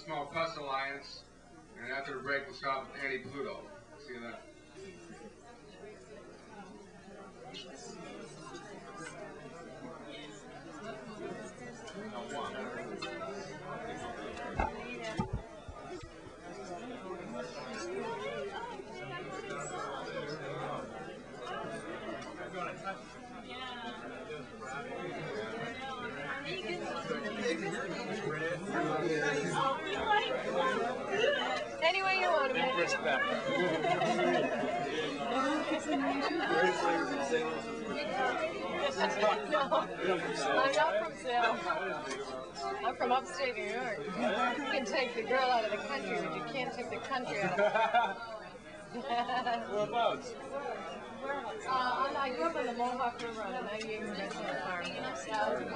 small pressalliance, and after the break we'll stop with Pluto. See you then. Any way you want to be. I'm not from Salem. I'm from upstate New York. You can take the girl out of the country, but you can't take the country out of the Whereabouts? I grew up on the Mohawk River on a 98 conventional farm.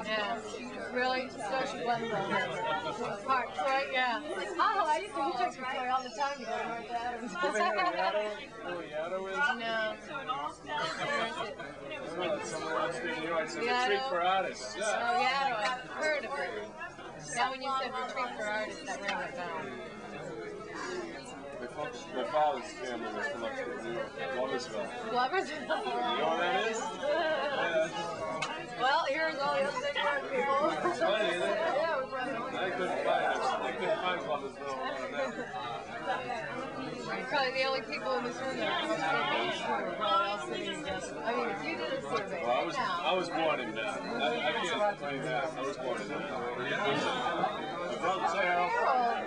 Yeah. Really? Social blend Park, Troy, yeah. Oh, I used to hitchhike to Troy all the time to go to North Adams. Yaddo is? No. Somewhere upstate New York. It's a retreat for artists. Oh, Yaddo, I've heard of it. Now when you said retreat for artists, that rang a bell. My father's family was from upstate New York, Gloversville. Gloversville? You know what that is? Yeah. Well, here's all the upstate New York people. It's funny, isn't it? Yeah, we're running. I couldn't find Gloversville. You're probably the only people in this room that are from upstate New York. I mean, if you did a survey Well, I was born in that. I can't claim that. I was born in that.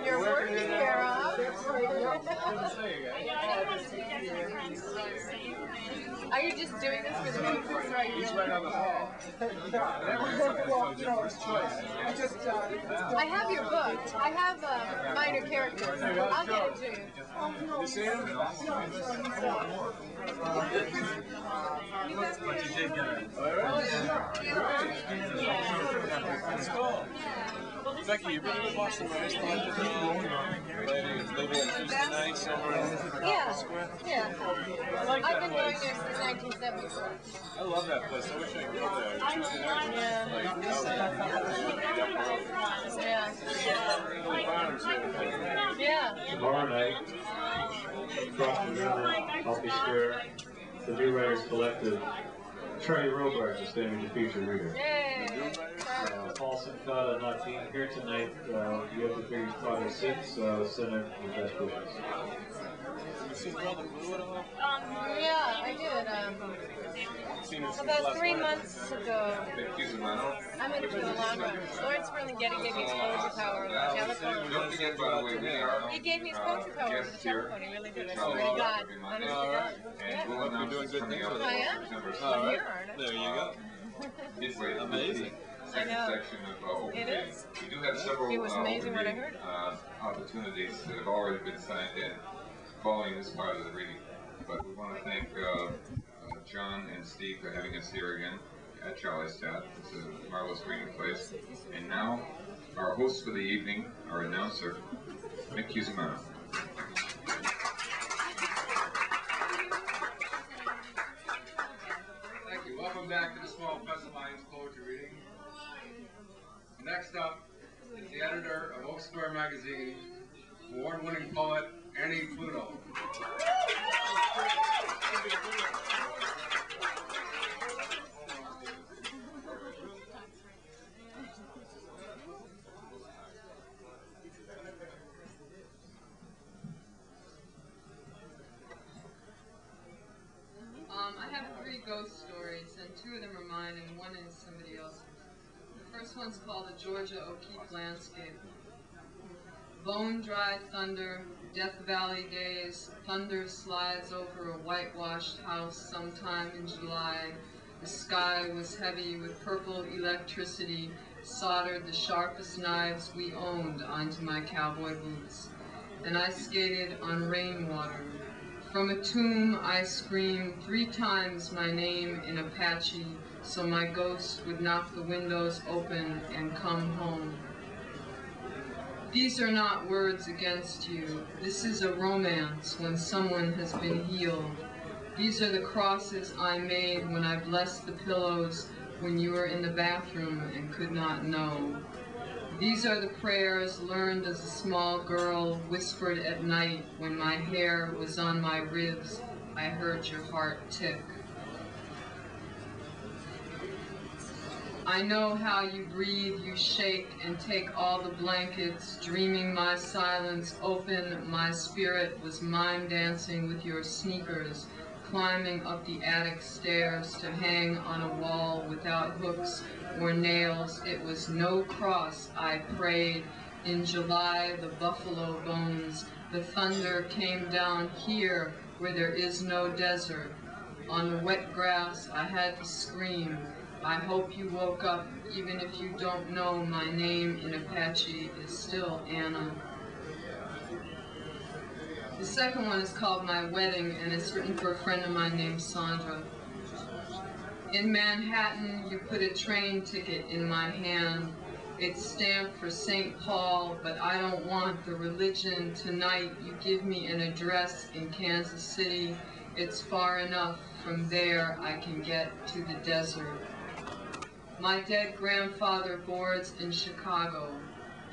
You're working here, huh? Are you just doing this for the pictures right now? He's right on the hall. I have your book. I have minor characters. I'll get it to you. You see him? But you did get it. That's cool. Becky, you been to Boston Race Lady living in Tuesday nights over in Square? Yeah. I've been going there since 1974. I love that place. I wish I could go there. Tuesday nights. Yeah. Tomorrow night, across the river, Healthy Square, the New Writers Collective, Charlie Robart is going to be the featured reader. Paul Simcata not being here tonight, you have to figure his father sick, so send him your best wishes. Yeah, I did. About 3 months ago, I went to the London. Lawrence Ferlinghetti gave me exposure power over the telephone. He gave me exposure power over the telephone. He really did. I swear to God. Honestly, You're doing good things. I am. All right. There you go. Amazing. I know. It is. We do have several It was amazing when I heard it. opportunities that have already been signed in following this part of the reading. But we want to thank John and Steve for having us here again at Charlie's Tap. It's a marvelous reading place. And now, our host for the evening, our announcer, Mick Cusimano. Thank you. Welcome back to the Small Pressalliance Poetry Reading. Next up is the editor of Oak Square Magazine, award-winning poet Pluto. I have 3 ghost stories, and 2 of them are mine, and 1 is somebody else's. The first one's called The Georgia O'Keeffe Landscape. Bone-dry thunder, Death Valley days, thunder slides over a whitewashed house sometime in July. The sky was heavy with purple electricity, soldered the sharpest knives we owned onto my cowboy boots. And I skated on rainwater. From a tomb I screamed 3 times my name in Apache so my ghost would knock the windows open and come home. These are not words against you. This is a romance when someone has been healed. These are the crosses I made when I blessed the pillows when you were in the bathroom and could not know. These are the prayers learned as a small girl, whispered at night when my hair was on my ribs. I heard your heart tick. I know how you breathe, you shake and take all the blankets, dreaming my silence open. My spirit was mime dancing with your sneakers, climbing up the attic stairs to hang on a wall without hooks or nails. It was no cross I prayed. In July, the buffalo bones, the thunder came down here where there is no desert. On the wet grass, I had to scream. I hope you woke up, even if you don't know my name in Apache is still Anna. The second one is called My Wedding, and it's written for a friend of mine named Sandra. In Manhattan, you put a train ticket in my hand. It's stamped for St. Paul, but I don't want the religion. Tonight, you give me an address in Kansas City. It's far enough. From there, I can get to the desert. My dead grandfather boards in Chicago.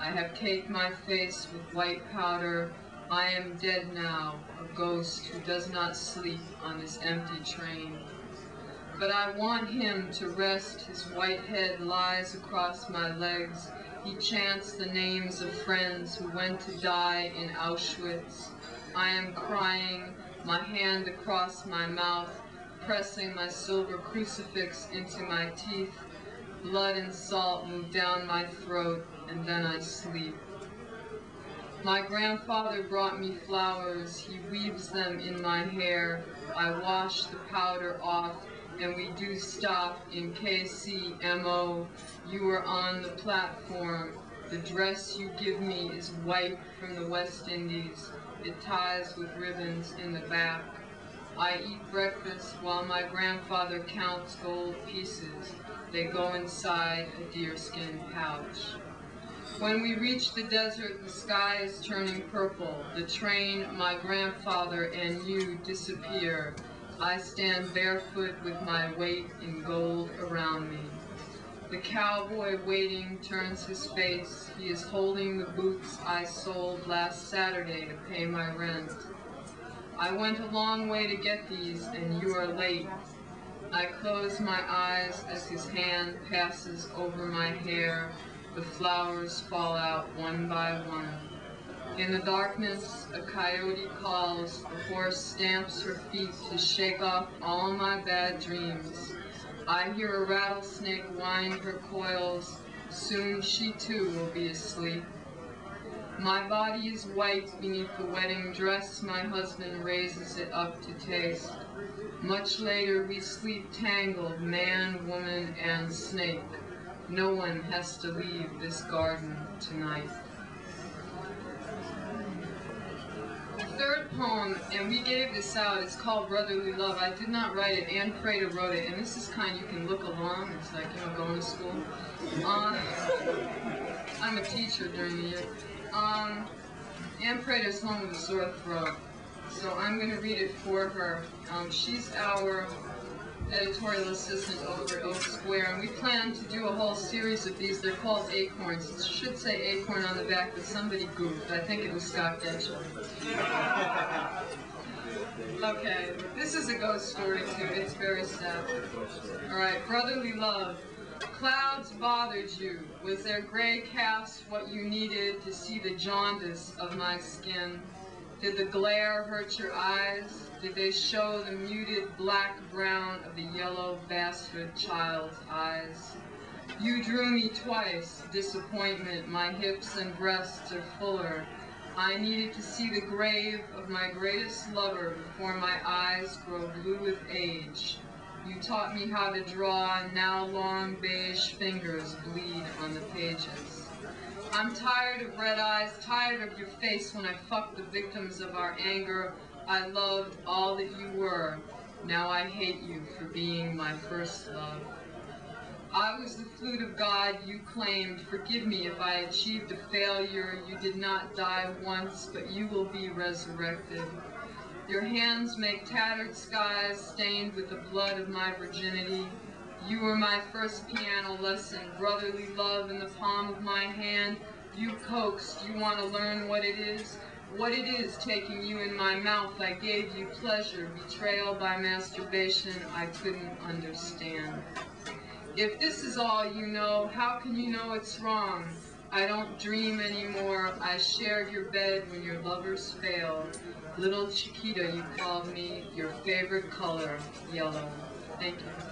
I have caked my face with white powder. I am dead now, a ghost who does not sleep on this empty train. But I want him to rest. His white head lies across my legs. He chants the names of friends who went to die in Auschwitz. I am crying, my hand across my mouth, pressing my silver crucifix into my teeth. Blood and salt move down my throat, and then I sleep. My grandfather brought me flowers. He weaves them in my hair. I wash the powder off, and we do stop in KCMO. You are on the platform. The dress you give me is white from the West Indies. It ties with ribbons in the back. I eat breakfast while my grandfather counts gold pieces. They go inside a deerskin pouch. When we reach the desert, the sky is turning purple. The train, my grandfather, and you disappear. I stand barefoot with my weight in gold around me. The cowboy waiting turns his face. He is holding the boots I sold last Saturday to pay my rent. I went a long way to get these, and you are late. I close my eyes as his hand passes over my hair. The flowers fall out one by one. In the darkness, a coyote calls. A horse stamps her feet to shake off all my bad dreams. I hear a rattlesnake wind her coils. Soon she too will be asleep. My body is white beneath the wedding dress. My husband raises it up to taste. Much later, we sleep tangled, man, woman, and snake. No one has to leave this garden tonight. The third poem, and we gave this out, it's called Brotherly Love. I did not write it, Ann Prater wrote it, and this is kind you can look along. It's like, you know, going to school. I'm a teacher during the year. Ann Prater's home with a sore throat, so I'm going to read it for her. She's our editorial assistant over at Oak Square, and we plan to do a whole series of these. They're called Acorns. It should say Acorn on the back, but somebody goofed. I think it was Scott Getchell. Okay, this is a ghost story too. It's very sad. All right, Brotherly Love. Clouds bothered you. Was their gray cast what you needed to see the jaundice of my skin? Did the glare hurt your eyes? Did they show the muted black-brown of the yellow bastard child's eyes? You drew me twice, disappointment. My hips and breasts are fuller. I needed to see the grave of my greatest lover before my eyes grow blue with age. You taught me how to draw, now long beige fingers bleed on the pages. I'm tired of red eyes, tired of your face when I fucked the victims of our anger. I loved all that you were. Now I hate you for being my first love. I was the flute of God you claimed. Forgive me if I achieved a failure. You did not die once, but you will be resurrected. Your hands make tattered skies stained with the blood of my virginity. You were my first piano lesson, brotherly love in the palm of my hand. You coaxed, you want to learn what it is? What it is taking you in my mouth. I gave you pleasure, betrayal by masturbation I couldn't understand. If this is all you know, how can you know it's wrong? I don't dream anymore. I shared your bed when your lovers failed. Little Chiquita, you called me, your favorite color, yellow. Thank you.